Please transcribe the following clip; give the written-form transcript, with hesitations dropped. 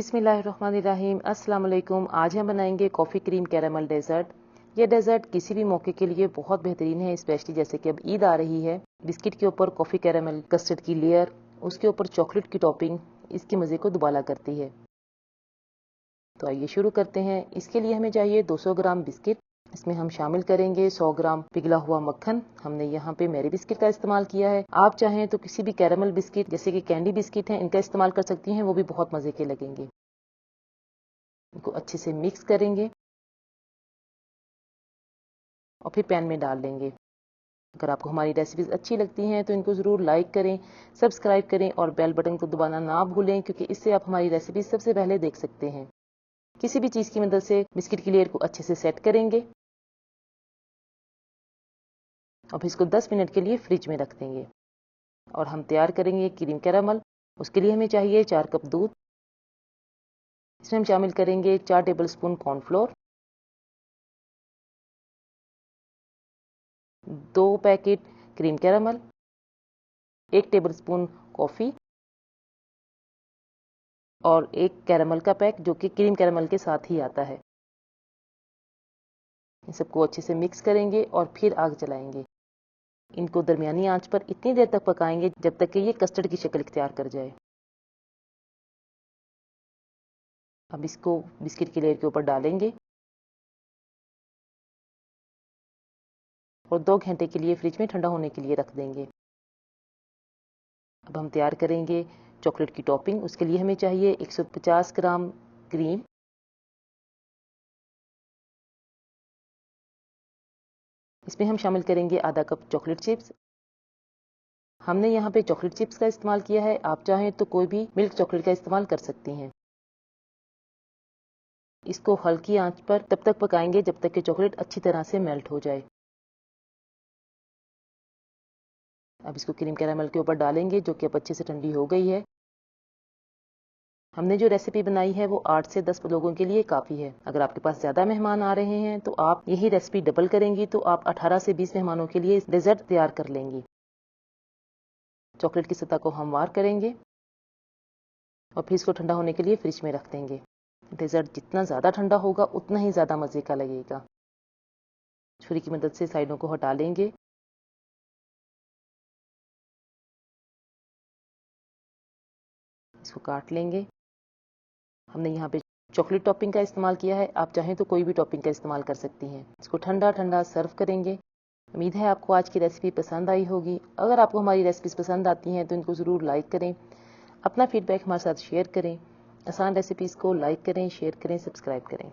बिस्मिल्लाहिर्रहमानिर्रहीम। अस्सलाम वालेकुम। आज हम बनाएंगे कॉफ़ी क्रीम कैरामल डेजर्ट। ये डेजर्ट किसी भी मौके के लिए बहुत बेहतरीन है, स्पेशली जैसे कि अब ईद आ रही है। बिस्किट के ऊपर कॉफ़ी कैरामल कस्टर्ड की लेयर, उसके ऊपर चॉकलेट की टॉपिंग इसके मज़े को दुबाला करती है। तो आइए शुरू करते हैं। इसके लिए हमें चाहिए 200 ग्राम बिस्किट। इसमें हम शामिल करेंगे 100 ग्राम पिघला हुआ मक्खन। हमने यहाँ पे मेरी बिस्किट का इस्तेमाल किया है। आप चाहें तो किसी भी कैरामल बिस्किट जैसे कि कैंडी बिस्किट हैं, इनका इस्तेमाल कर सकती हैं, वो भी बहुत मज़े के लगेंगे। इनको अच्छे से मिक्स करेंगे और फिर पैन में डाल लेंगे। अगर आपको हमारी रेसिपीज अच्छी लगती हैं तो इनको ज़रूर लाइक करें, सब्सक्राइब करें और बेल बटन को दबाना ना भूलें, क्योंकि इससे आप हमारी रेसिपीज सबसे पहले देख सकते हैं। किसी भी चीज़ की मदद से बिस्किट की लेयर को अच्छे से सेट करेंगे और फिर इसको 10 मिनट के लिए फ्रिज में रख देंगे। और हम तैयार करेंगे क्रीम कैरामल। उसके लिए हमें चाहिए 4 कप दूध। इसमें हम शामिल करेंगे 4 table spoon cornflour, 2 packet cream caramel, 1 table spoon coffee और 1 कैरामल का पैक जो कि क्रीम कैरामल के साथ ही आता है। इन सबको अच्छे से मिक्स करेंगे और फिर आग जलाएंगे। इनको दरमियानी आंच पर इतनी देर तक पकाएंगे जब तक कि ये कस्टर्ड की शक्ल इख्तियार कर जाए। अब इसको बिस्किट की लेयर के ऊपर डालेंगे और 2 घंटे के लिए फ्रिज में ठंडा होने के लिए रख देंगे। अब हम तैयार करेंगे चॉकलेट की टॉपिंग। उसके लिए हमें चाहिए 150 ग्राम क्रीम, इसमें हम शामिल करेंगे आधा कप चॉकलेट चिप्स। हमने यहाँ पे चॉकलेट चिप्स का इस्तेमाल किया है, आप चाहें तो कोई भी मिल्क चॉकलेट का इस्तेमाल कर सकती हैं। इसको हल्की आंच पर तब तक पकाएंगे जब तक कि चॉकलेट अच्छी तरह से मेल्ट हो जाए। अब इसको क्रीम कैरामल के ऊपर डालेंगे जो कि अब अच्छे से ठंडी हो गई है। हमने जो रेसिपी बनाई है वो 8 से 10 लोगों के लिए काफ़ी है। अगर आपके पास ज़्यादा मेहमान आ रहे हैं तो आप यही रेसिपी डबल करेंगी तो आप 18 से 20 मेहमानों के लिए डेजर्ट तैयार कर लेंगी। चॉकलेट की सतह को हमवार करेंगे और फिर इसको ठंडा होने के लिए फ्रिज में रख देंगे। डेजर्ट जितना ज़्यादा ठंडा होगा उतना ही ज़्यादा मज़े का लगेगा। छुरी की मदद से साइडों को हटा लेंगे। इसको काट लेंगे। हमने यहाँ पे चॉकलेट टॉपिंग का इस्तेमाल किया है, आप चाहें तो कोई भी टॉपिंग का इस्तेमाल कर सकती हैं। इसको ठंडा ठंडा सर्व करेंगे। उम्मीद है आपको आज की रेसिपी पसंद आई होगी। अगर आपको हमारी रेसिपीज पसंद आती हैं तो इनको ज़रूर लाइक करें, अपना फीडबैक हमारे साथ शेयर करें। आसान रेसिपीज़ को लाइक करें, शेयर करें, सब्सक्राइब करें।